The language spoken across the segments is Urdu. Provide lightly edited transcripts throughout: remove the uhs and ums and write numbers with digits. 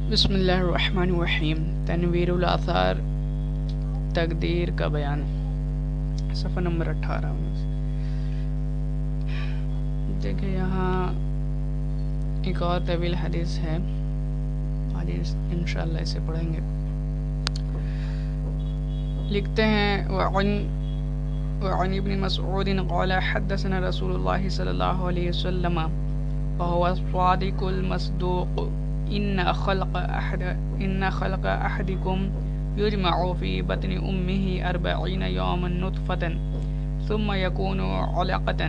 بسم اللہ الرحمن الرحیم۔ تنویر الآثار، تقدیر کا بیان، صفحہ نمبر 18 میں دیکھیں، یہاں ایک اور طویل حدیث ہے، آج انشاءاللہ اسے پڑھیں گے۔ لکھتے ہیں وعن ابن مسعود قال حدثنا رسول اللہ صلی اللہ علیہ وسلم وهو الصادق المصدوق إن خلق أحدكم يجمع في بطن أمه 40 يوما نطفة ثم يكون علقة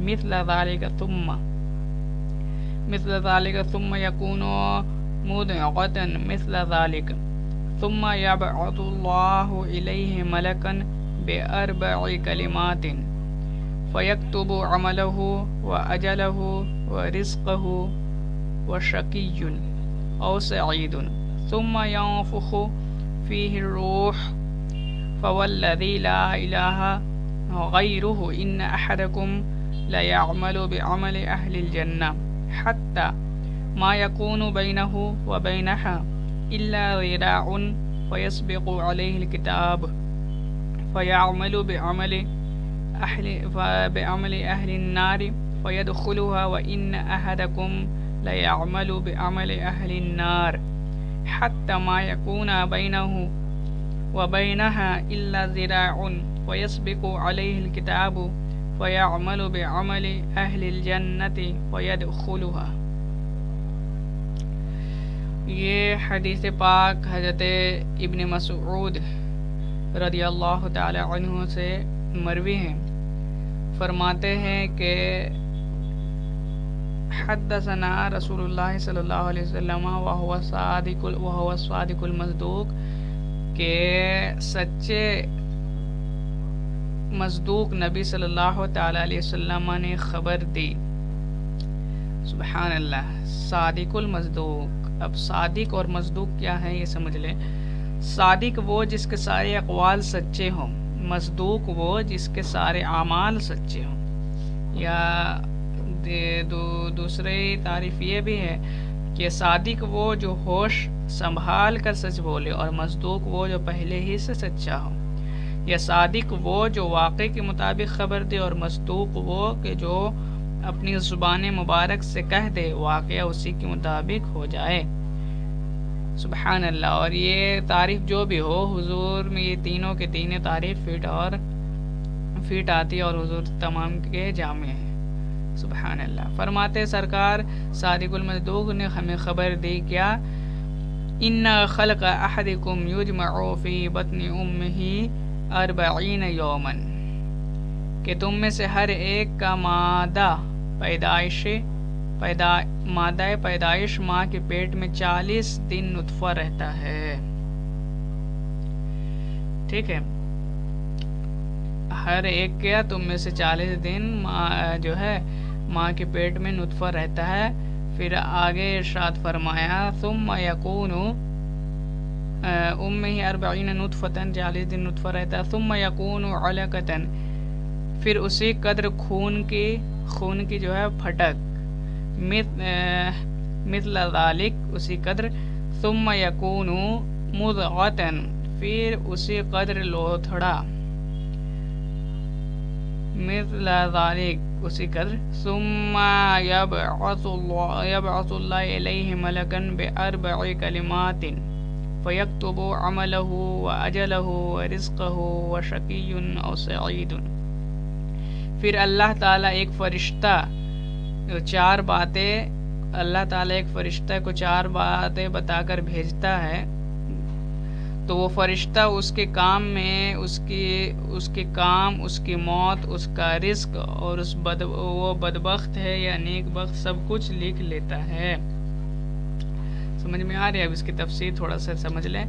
مثل ذلك ثم يكون مضغة مثل ذلك ثم يبعث الله إليه ملكا ب4 كلمات فيكتب عمله وأجله ورزقه وشقي أو سعيد ثم ينفخ فيه الروح فوالذي لا إله غيره إن أحدكم ليعمل بعمل أهل الجنة حتى ما يكون بينه وبينها إلا ذراع فيسبق عليه الكتاب فيعمل بعمل أهل النار فيدخلها وإن أحدكم ليعمل بعمل أهل النار حتى ما يكون بينه وبينها إلا ذراع فيسبق عليه الكتاب فيعمل بعمل أهل الجنة فيدخلها۔ یہ حدیث پاک حضرت ابن مسعود رضی اللہ تعالی عنہ سے مروی ہیں، فرماتے ہیں کہ حدثنا رسول اللہ صلی اللہ علیہ وسلم وهو الصادق المصدوق، کہ سچے مصدوق نبی صلی اللہ تعالی علیہ وسلم نے خبر دی۔ سبحان اللہ، صادق المصدوق۔ اب صادق اور مصدوق کیا ہے یہ سمجھ لیں۔ صادق وہ جس کے سارے اقوال سچے ہوں، مصدوق وہ جس کے سارے اعمال سچے ہوں۔ یا دوسری تعریف یہ بھی ہے کہ صادق وہ جو ہوش سنبھال کر سچ بولے، اور مصدوق وہ جو پہلے ہی سے سچا ہو۔ یا صادق وہ جو واقع کے مطابق خبر دے، اور مصدوق وہ کہ جو اپنی زبان مبارک سے کہہ دے، واقعہ اسی کے مطابق ہو جائے۔ سبحان اللہ۔ اور یہ تعریف جو بھی ہو، حضور میں یہ تینوں کے تینوں تعریف فٹ آتی ہے، اور حضور تمام کے جامع ہیں۔ سبحان اللہ۔ فرماتے سرکار صادق المصدوق نے ہمیں خبر دی کیا، ان خلق احدکم یجمع فی بطن امہ 40 یوما، کہ تم میں سے ہر ایک کا مادہ پیدائش ماں کے پیٹ میں 40 دن نطفہ رہتا ہے۔ ٹھیک ہے، ہر ایک کیا تم میں سے 40 دن جو ہے ماں کے پیٹ میں نطفہ رہتا ہے۔ پھر آگے ارشاد فرمایا ثم یکون امہ 40 نطفۃ، 40 دن نطفہ رہتا ہے، ثم یکون علقۃ، پھر اسی قدر خون کی جو ہے پھٹک، مثل ذالک، اسی قدر، ثم یکون مضغۃ، پھر اسی قدر لوتھڑا، مثل ذالک، اسی قدر، ثم یبعث اللہ الیہ ملکا ب4 کلمات فیکتب عملہ واجلہ ورزقہ وشقی او سعید۔ پھر اللہ تعالیٰ ایک فرشتہ کو 4 باتیں بتا کر بھیجتا ہے، تو وہ فرشتہ اس کے کام میں اس کے کام، اس کی موت، اس کا رزق، اور وہ بدبخت ہے یا نیک بخت، سب کچھ لکھ لیتا ہے۔ سمجھ میں آ رہی ہے؟ اب اس کی تفسیر تھوڑا سا سمجھ لیں۔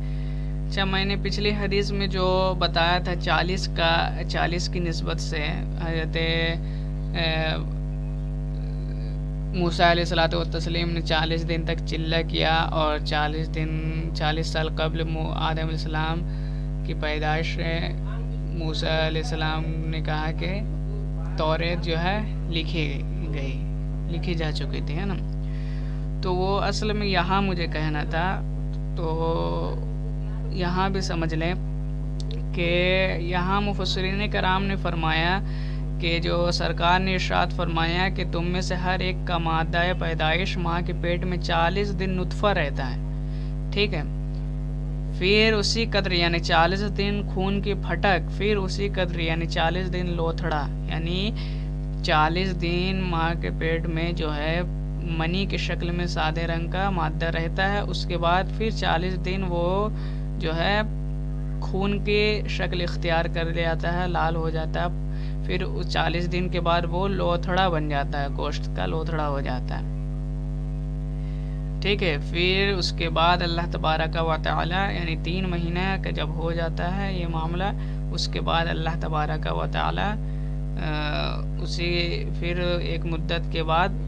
اچھا، میں نے پچھلی حدیث میں جو بتایا تھا 40 کی نسبت سے، حضرت موسیٰ علیہ الصلوۃ والتسلیم نے 40 دن تک چلہ کیا، اور 40 سال قبل آدم علیہ السلام کی پیدائش ہے، موسیٰ علیہ السلام نے کہا کہ توریت جو ہے لکھی جا چکی تھی، ہے نا۔ تو وہ اصل میں یہاں مجھے کہنا تھا، تو یہاں بھی سمجھ لیں کہ یہاں مفسرین کرام نے فرمایا کہ جو سرکار نے ارشاد فرمایا کہ تم میں سے ہر ایک کا مادہ پیدائش ماں کے پیٹ میں 40 دن نطفہ رہتا ہے، ٹھیک ہے، پھر اسی قدر یعنی 40 دن خون کی پھٹک، پھر اسی قدر یعنی 40 دن لوتھڑا، یعنی 40 دن ماں کے پیٹ میں جو ہے منی کی شکل میں سادے رنگ کا مادہ رہتا ہے، اس کے بعد پھر 40 دن وہ جو ہے خون کی شکل اختیار کر لیتا ہے، لال ہو جاتا ہے، پھر 40 دن کے بعد وہ لوتھڑا بن جاتا ہے، گوشت کا لوتھڑا ہو جاتا ہے، ٹھیک ہے۔ پھر اس کے بعد اللہ تبارک و تعالی یعنی 3 مہینہ کا جب ہو جاتا ہے یہ معاملہ، اس کے بعد اللہ تبارک و تعالی اسی پھر ایک مدت کے بعد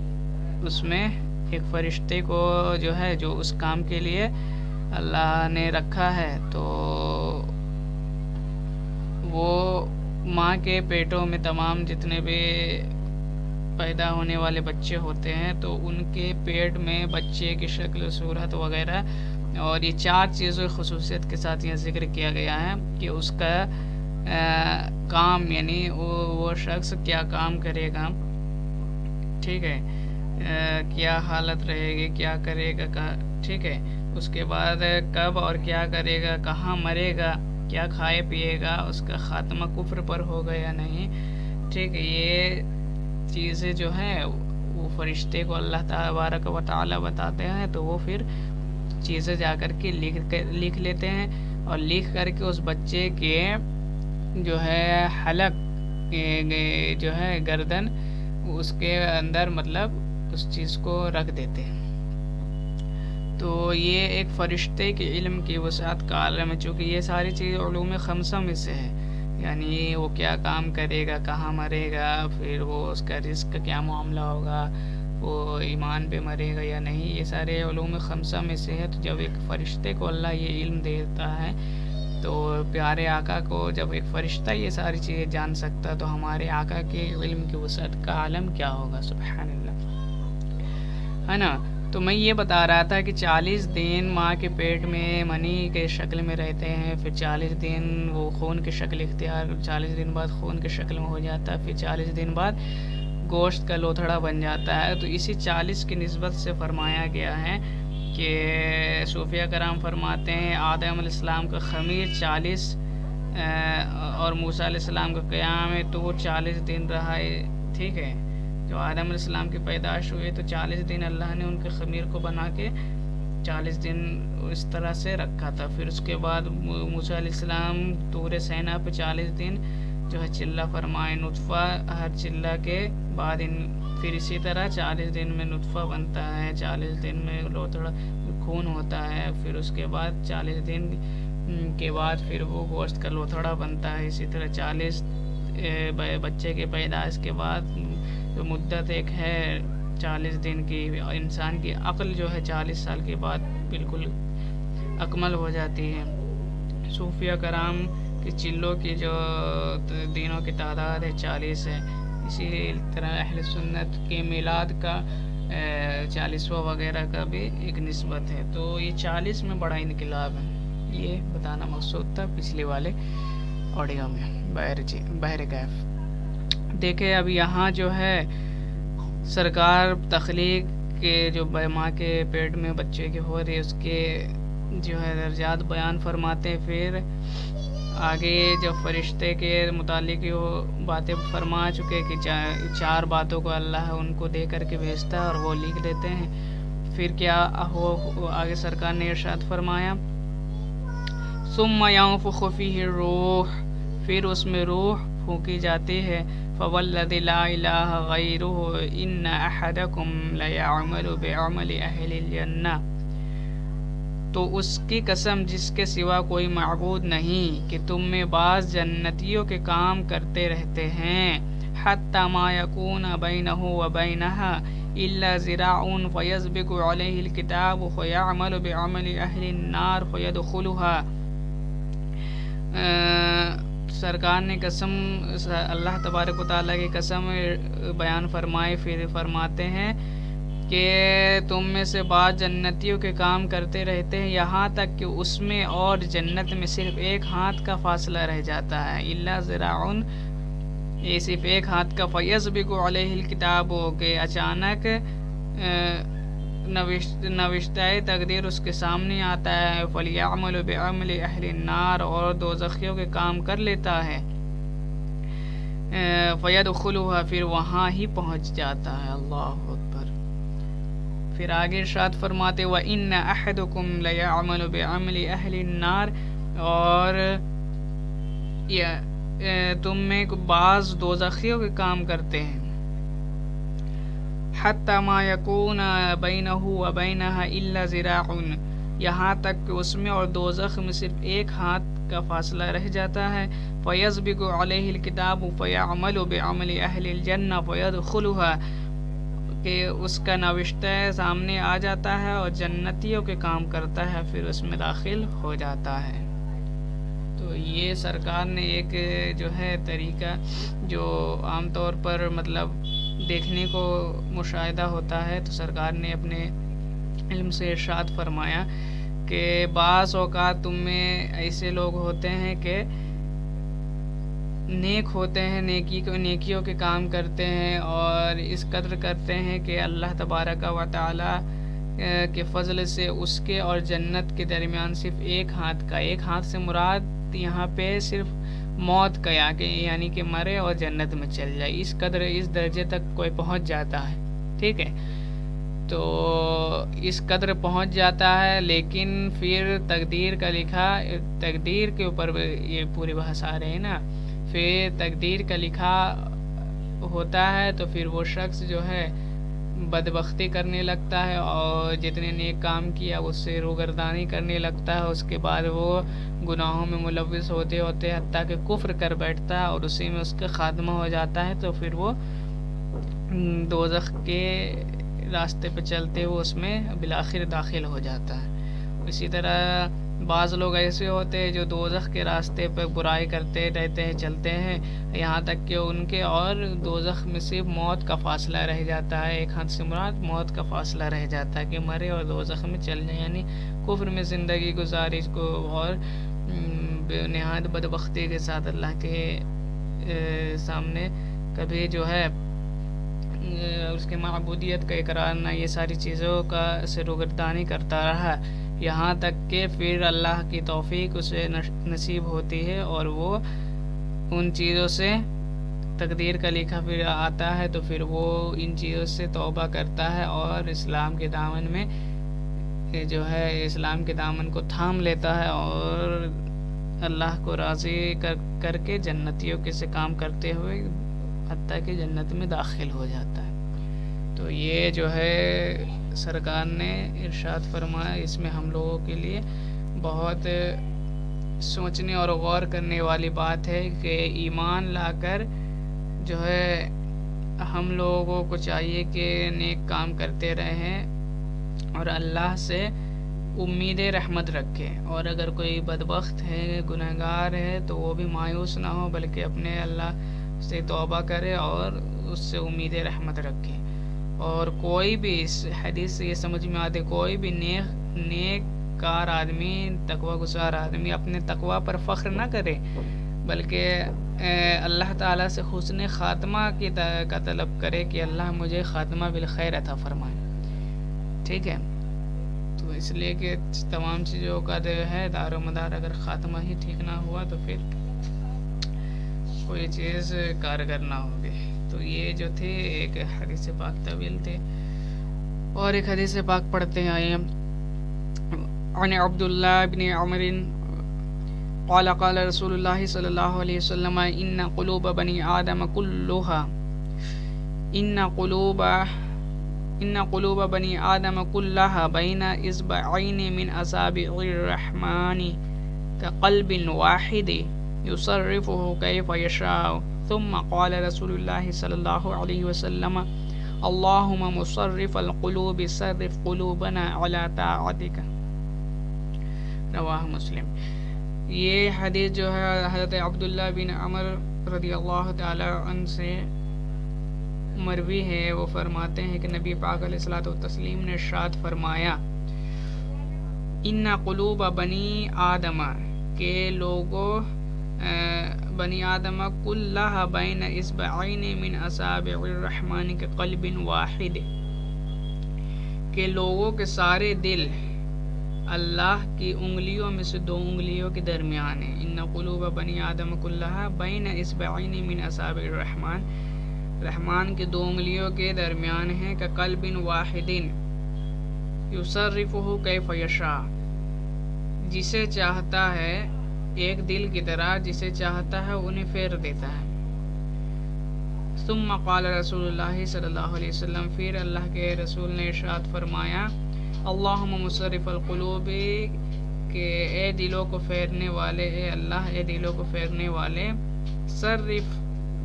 اس میں ایک فرشتے کو جو ہے جو اس کام کے لیے اللہ نے رکھا ہے، تو وہ ماں کے پیٹوں میں تمام جتنے بھی پیدا ہونے والے بچے ہوتے ہیں تو ان کے پیٹ میں بچے کی شکل صورت وغیرہ، اور یہ 4 چیزوں خصوصیت کے ساتھ یہ ذکر کیا گیا ہے کہ اس کا کام یعنی وہ شخص کیا کام کرے گا، ٹھیک ہے، کیا حالت رہے گی، کیا کرے گا، ٹھیک ہے، اس کے بعد کب اور کیا کرے گا، کہاں مرے گا، کیا کھائے پیے گا، اس کا خاتمہ کفر پر ہوگا یا نہیں، ٹھیک ہے، یہ چیزیں جو ہیں وہ فرشتے کو اللہ تبارک و تعالی بتاتے ہیں، تو وہ پھر چیزیں جا کر کے لکھ لیتے ہیں، اور لکھ کر کے اس بچے کے جو ہے حلق جو ہے گردن اس کے اندر مطلب اس چیز کو رکھ دیتے ہیں۔ تو یہ ایک فرشتے کے علم کی وسعت کا عالم ہے، چونکہ یہ ساری چیز علوم خمسہ میں سے ہے، یعنی وہ کیا کام کرے گا، کہاں مرے گا، پھر وہ اس کا رزق کا کیا معاملہ ہوگا، وہ ایمان پہ مرے گا یا نہیں، یہ سارے علوم خمسہ میں سے ہے۔ تو جب ایک فرشتے کو اللہ یہ علم دیتا ہے تو پیارے آقا کو جب ایک فرشتہ یہ ساری چیزیں جان سکتا تو ہمارے آقا کے علم کی وسعت کا عالم کیا ہوگا، سبحان اللہ، ہے نا۔ تو میں یہ بتا رہا تھا کہ 40 دن ماں کے پیٹ میں منی کے شکل میں رہتے ہیں، پھر 40 دن وہ خون کی شکل اختیار، 40 دن بعد خون کی شکل میں ہو جاتا ہے، پھر 40 دن بعد گوشت کا لوتھڑا بن جاتا ہے۔ تو اسی 40 کی نسبت سے فرمایا گیا ہے کہ صوفیہ کرام فرماتے ہیں آدم علیہ السلام کا خمیر 40 اور موسیٰ علیہ السلام کا قیام ہے تو وہ 40 دن رہا ہے، ٹھیک ہے، جو آدم علیہ السلام کی پیدائش ہوئی تو 40 دن اللہ نے ان کے خمیر کو بنا کے 40 دن اس طرح سے رکھا تھا، پھر اس کے بعد موسیٰ علیہ السلام طور سینا پہ 40 دن جو ہے چلہ فرمائے، نطفہ ہر چلہ کے بعد پھر اسی طرح 40 دن میں نطفہ بنتا ہے، 40 دن میں لوتھڑا خون ہوتا ہے، پھر اس کے بعد 40 دن کے بعد پھر وہ گوشت کا لوتھڑا بنتا ہے، اسی طرح 40 بچے کے پیدائش کے بعد جو مدت ایک ہے 40 دن کی، انسان کی عقل جو ہے 40 سال کے بعد بالکل اکمل ہو جاتی ہے۔ صوفیہ کرام کی چلوں کی جو دنوں کی تعداد ہے 40 ہے، اسی طرح اہل سنت کے میلاد کا 40واں وغیرہ کا بھی ایک نسبت ہے۔ تو یہ 40 میں بڑا انقلاب ہے، یہ بتانا مقصود تھا پچھلے والے آڈیو میں۔ بحر کیف دیکھیں، اب یہاں جو ہے سرکار تخلیق کے جو ماں کے پیٹ میں بچے کے ہو رہے اس کے جو ہے درجات بیان فرماتے ہیں، پھر آگے جب فرشتے کے متعلق وہ باتیں فرما چکے کہ 4 باتوں کو اللہ ان کو دے کر کے بھیجتا ہے اور وہ لکھ لیتے ہیں، پھر کیا ہو آگے سرکار نے ارشاد فرمایا ثم ينفخ فيه الروح، پھر اس میں روح پھونکی جاتی ہے، فوالذی لا الہ غیرہ ان احدکم لیعمل بعمل اہل الجنہ، تو اس کی قسم جس کے سوا کوئی معبود نہیں کہ تم میں بعض جنتیوں کے کام کرتے رہتے ہیں، حتی ما یکون بینہ وبینہا الا ذراع فیسبق علیہ الکتاب فیعمل بعمل اہل النار فیدخلہا۔ سرکار نے قسم اللہ تبارک و تعالیٰ کی قسم بیان فرمائے، پھر فرماتے ہیں کہ تم میں سے بعض جنتیوں کے کام کرتے رہتے ہیں یہاں تک کہ اس میں اور جنت میں صرف ایک ہاتھ کا فاصلہ رہ جاتا ہے، الا ذراعن، یہ صرف ایک ہاتھ کا، فیسبق علیہ الکتاب، ہو کہ اچانک نوشتہ تقدیر اس کے سامنے آتا ہے، فلیعمل بعمل اہل النار، اور دوزخیوں کے کام کر لیتا ہے، فیدخلها، پھر وہاں ہی پہنچ جاتا ہے۔ اللہ اکبر۔ پھر آگے ارشاد فرماتے وَإِنَّ أَحَدُكُمْ لَيَعْمَلُ بِعَمْلِ أَهْلِ النَّارِ، اور تم میں بعض دوزخیوں کے کام کرتے ہیں، حَتَّى مَا يَكُونَ بَيْنَهُ وَبَيْنَهَا إِلَّا ذِرَاعٌ، یہاں تک کہ اس میں اور دوزخ میں صرف ایک ہاتھ کا فاصلہ رہ جاتا ہے، فَيَسْبِقُ عَلَيْهِ الْكِتَابُ فَيَعْمَلُ بِعَمْلِ أَهْلِ الْجَنَّةِ فَيَدْخُلُهَا، کہ اس کا نوشتہ سامنے آ جاتا ہے اور جنتیوں کے کام کرتا ہے، پھر اس میں داخل ہو جاتا ہے۔ تو یہ سرکار نے ایک جو ہے طریقہ جو عام طور پر مطلب دیکھنے کو مشاہدہ ہوتا ہے، تو سرکار نے اپنے علم سے ارشاد فرمایا کہ بعض اوقات تم میں ایسے لوگ ہوتے ہیں کہ نیک ہوتے ہیں، نیکیوں کے کام کرتے ہیں، اور اس قدر کرتے ہیں کہ اللہ تبارک و تعالی کے فضل سے اس کے اور جنت کے درمیان صرف ایک ہاتھ سے مراد یہاں پہ صرف موت کا، یعنی کہ مرے اور جنت میں چل جائے، اس درجے تک کوئی پہنچ جاتا ہے، ٹھیک ہے، تو اس قدر پہنچ جاتا ہے، لیکن پھر تقدیر کا لکھا، تقدیر کے اوپر یہ پوری بحث آ رہی ہے نا، پھر تقدیر کا لکھا ہوتا ہے تو پھر وہ شخص جو ہے بدبختی کرنے لگتا ہے، اور جتنے نیک کام کیا اس سے روگردانی کرنے لگتا ہے، اس کے بعد وہ گناہوں میں ملوث ہوتے حتیٰ کہ کفر کر بیٹھتا ہے، اور اسی میں اس کا خاتمہ ہو جاتا ہے، تو پھر وہ دوزخ کے راستے پہ چلتے ہوئے اس میں بالآخر داخل ہو جاتا ہے۔ اسی طرح بعض لوگ ایسے ہوتے ہیں جو دوزخ کے راستے پہ برائی کرتے رہتے ہیں، چلتے ہیں، یہاں تک کہ ان کے اور دوزخ میں صرف موت کا فاصلہ رہ جاتا ہے، ایک ہاتھ سے مراد موت کا فاصلہ رہ جاتا ہے کہ مرے اور دوزخ میں چل جائے، یعنی کفر میں زندگی گزاری کو، اور نہایت بدبختی کے ساتھ اللہ کے سامنے کبھی جو ہے اس کے معبودیت کا اقرار نہ، یہ ساری چیزوں کا سے روگردانی کرتا رہا، یہاں تک کہ پھر اللہ کی توفیق اسے نصیب ہوتی ہے اور وہ ان چیزوں سے تقدیر کا لکھا پھر آتا ہے، تو پھر وہ ان چیزوں سے توبہ کرتا ہے اور اسلام کے دامن میں جو ہے اسلام کے دامن کو تھام لیتا ہے، اور اللہ کو راضی کر کے جنتیوں کے سے کام کرتے ہوئے حتیٰ کہ جنت میں داخل ہو جاتا ہے۔ تو یہ جو ہے سرکار نے ارشاد فرمایا، اس میں ہم لوگوں کے لیے بہت سوچنے اور غور کرنے والی بات ہے کہ ایمان لا کر جو ہے ہم لوگوں کو چاہیے کہ نیک کام کرتے رہیں اور اللہ سے امید رحمت رکھے، اور اگر کوئی بدبخت ہے، گنہگار ہے، تو وہ بھی مایوس نہ ہو بلکہ اپنے اللہ سے توبہ کرے اور اس سے امید رحمت رکھے، اور کوئی بھی اس حدیث سے یہ سمجھ میں آتے کوئی بھی نیک کار آدمی، تقوی گزار آدمی اپنے تقوی پر فخر نہ کرے بلکہ اللہ تعالیٰ سے حسن خاتمہ کا طلب کرے کہ اللہ مجھے خاتمہ بالخیر عطا فرمائے، ٹھیک ہے، تو اس لیے کہ تمام چیزوں کا جو ہے دار و مدار اگر خاتمہ ہی ٹھیک نہ ہوا تو پھر کوئی چیز کارگر نہ ہوگی۔ تو یہ جو تھے ایک حدیث پاک طویل تھے، اور ایک حدیث پاک پڑھتے ہیں آئیے۔ عن عبداللہ بن عمر قال قال رسول اللہ صلی اللہ علیہ وسلم ان قلوب بنی آدم بنی آدم كلها بين اصبعين من اصابع الرحمن كقلب واحد يصرفه كيف يشاء، ثم قال رسول الله صلی اللہ علیہ وسلم اللهم مصرف القلوب صرف قلوبنا على طاعتك، رواہ مسلم۔ یہ حدیث جو ہے حضرت عبداللہ بن عمر رضی اللہ تعالی عنہ سے مروی ہے وہ فرماتے ہیں کہ نبی پاک علیہ الصلوۃ والتسلیم نے ارشاد فرمایا ان قلوب بنی آدم کہ لوگوں بنی آدم کلھا بین اصبعین من اصابع الرحمن کے قلب واحد کہ لوگوں کے سارے دل اللہ کی انگلیوں میں سے 2 انگلیوں کے درمیان ہیں. ان قلوب بنی آدم کلھا بین اصبعین من اصابع الرحمن رحمان کے 2 انگلیوں کے درمیان ہیں کہ قلب واحد یصرفہ کیف یشاء جسے چاہتا ہے ایک دل کی طرح جسے چاہتا ہے انہیں پھیر دیتا ہے. ثم قال رسول اللہ صلی اللہ علیہ وسلم پھر اللہ کے رسول نے ارشاد فرمایا اللہم مصرف القلوب کہ اے دلوں کو پھیرنے والے اے اللہ اے دلوں کو پھیرنے والے صرف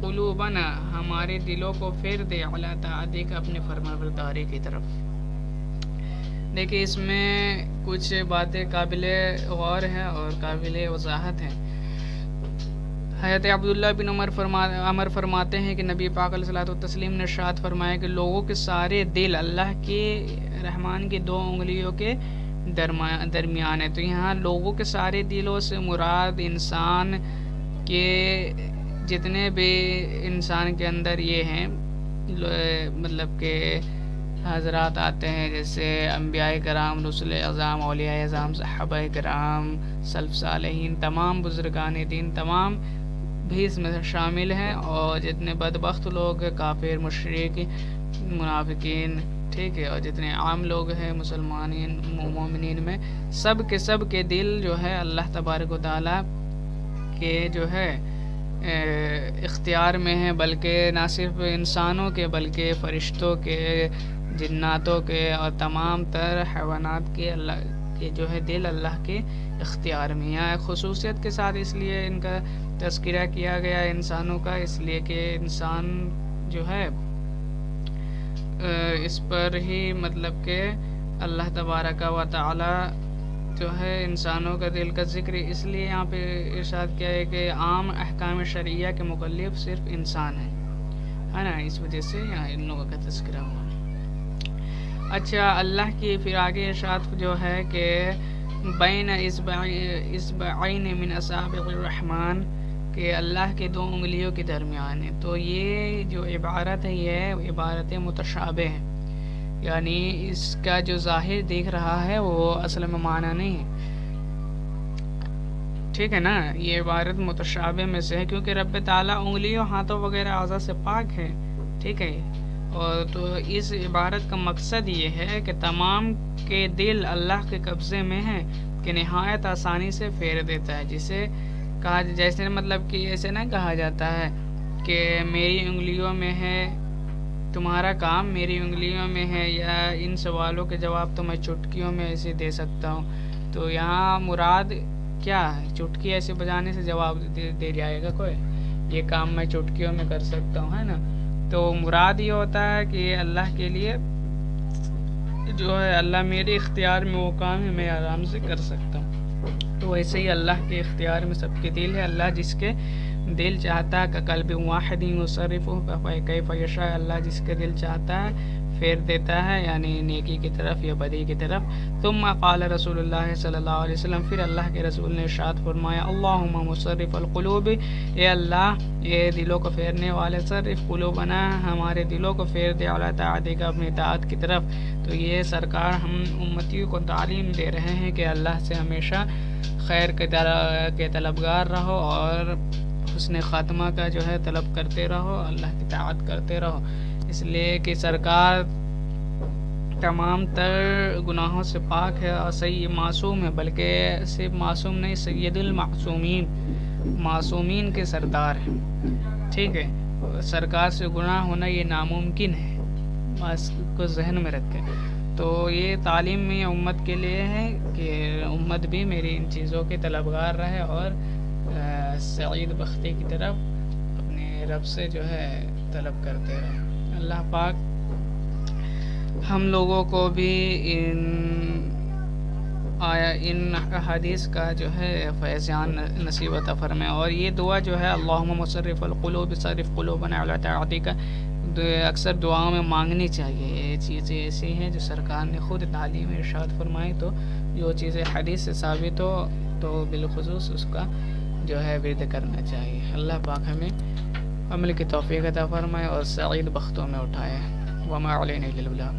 قلوبنا ہمارے دلوں کو پھیر دے علی طاعتک اپنے فرمانبرداری کی طرف. دیکھیں اس میں کچھ باتیں قابل غور ہیں اور قابل وضاحت ہیں. حضرت عبداللہ بن عمر فرماتے ہیں کہ نبی پاک علیہ الصلوۃ والتسلیم نے ارشاد فرمایا کہ لوگوں کے سارے دل اللہ کے رحمان کی 2 انگلیوں کے درمیان ہے. تو یہاں لوگوں کے سارے دلوں سے مراد انسان کے جتنے بھی انسان کے اندر یہ ہیں مطلب کہ حضرات آتے ہیں جیسے انبیاء کرام رسول اعظام اولیاء اعظام صحابہ کرام سلف صالحین تمام بزرگان دین تمام بھی اس میں شامل ہیں اور جتنے بدبخت لوگ کافر مشرک منافقین ٹھیک ہے اور جتنے عام لوگ ہیں مسلمانین مومنین میں سب کے دل جو ہے اللہ تبارک و تعالیٰ کے جو ہے اختیار میں ہیں بلکہ نہ صرف انسانوں کے بلکہ فرشتوں کے جناتوں کے اور تمام تر حیوانات کے اللہ کے جو ہے دل اللہ کے اختیار میں. یہاں خصوصیت کے ساتھ اس لیے ان کا تذکرہ کیا گیا انسانوں کا اس لیے کہ انسان جو ہے اس پر ہی مطلب کہ اللہ تبارک و تعالی جو ہے انسانوں کا دل کا ذکر اس لیے یہاں پہ ارشاد کیا ہے کہ عام احکام شرعیہ کے مکلف صرف انسان ہے نا اس وجہ سے یہاں ان لوگوں کا تذکرہ ہوا. اچھا اللہ کی پھر آگے ارشاد جو ہے کہ بین اصبعین من اصابع الرحمن کہ اللہ کے 2 انگلیوں کے درمیان ہے. تو یہ جو عبارت ہے یہ عبارت متشابہ ہے یعنی اس کا جو ظاہر دیکھ رہا ہے وہ اصل میں معنی نہیں ہے ٹھیک ہے نا. یہ عبارت متشابہ میں سے ہے کیونکہ رب تعالیٰ انگلیوں ہاتھوں وغیرہ اعضاء سے پاک ہے ٹھیک ہے. اور تو اس عبارت کا مقصد یہ ہے کہ تمام کے دل اللہ کے قبضے میں ہیں کہ نہایت آسانی سے پھیر دیتا ہے. جسے کہا جیسے مطلب کہ ایسے نہ کہا جاتا ہے کہ میری انگلیوں میں ہے تمہارا کام میری انگلیوں میں ہے یا ان سوالوں کے جواب تو میں چٹکیوں میں ایسے دے سکتا ہوں. تو یہاں مراد کیا ہے چٹکی ایسے بجانے سے جواب دے جائے گا کوئی یہ کام میں چٹکیوں میں کر سکتا ہوں ہے نا. تو مراد یہ ہوتا ہے کہ اللہ کے لیے جو ہے اللہ میرے اختیار میں وہ کام ہے میں آرام سے کر سکتا ہوں. تو ویسے ہی اللہ کے اختیار میں سب کے دل ہے. اللہ جس کے دل چاہتا ہے کہ قلب واحد یصرفہ کیف یشاء اللہ جس کے دل چاہتا ہے پھیر دیتا ہے یعنی نیکی کی طرف یا بدی کی طرف. ثم قال رسول اللہ صلی اللہ علیہ وسلم پھر اللہ کے رسول نے ارشاد فرمایا اللہم مصرف القلوب اے اللہ اے دلوں کو پھیرنے والے صرف قلوبنا ہمارے دلوں کو پھیر دے علی طاعتک اپنی اطاعت کی طرف. تو یہ سرکار ہم امتیوں کو تعلیم دے رہے ہیں کہ اللہ سے ہمیشہ خیر کے طلبگار رہو اور حسن خاتمہ کا جو ہے طلب کرتے رہو اللہ کی طاعت کرتے رہو. اس لیے کہ سرکار تمام تر گناہوں سے پاک ہے اور معصوم ہے بلکہ صرف معصوم نہیں سید المعصومین معصومین کے سردار ہیں ٹھیک ہے. سرکار سے گناہ ہونا یہ ناممکن ہے بس کو ذہن میں رکھیں. تو یہ تعلیم میں امت کے لیے ہے کہ امت بھی میری ان چیزوں کے طلبگار رہے اور سعید بختی کی طرف اپنے رب سے جو ہے طلب کرتے رہے. اللہ پاک ہم لوگوں کو بھی ان احادیث کا جو ہے فیضان نصیب عطا فرمائے. اور یہ دعا جو ہے اللہم مصرف القلوب صرف قلوبنا علی طاعتک اکثر دعاؤں میں مانگنی چاہیے. یہ چیزیں ایسی ہیں جو سرکار نے خود تعلیم ارشاد فرمائی، تو جو چیزیں حدیث سے ثابت ہو تو بالخصوص اس کا جو ہے ورد کرنا چاہیے. اللہ پاک ہمیں عمل کی توفیق عطا فرمائے اور سعید بختوں میں اٹھائے. وما علینا الا البلاغ.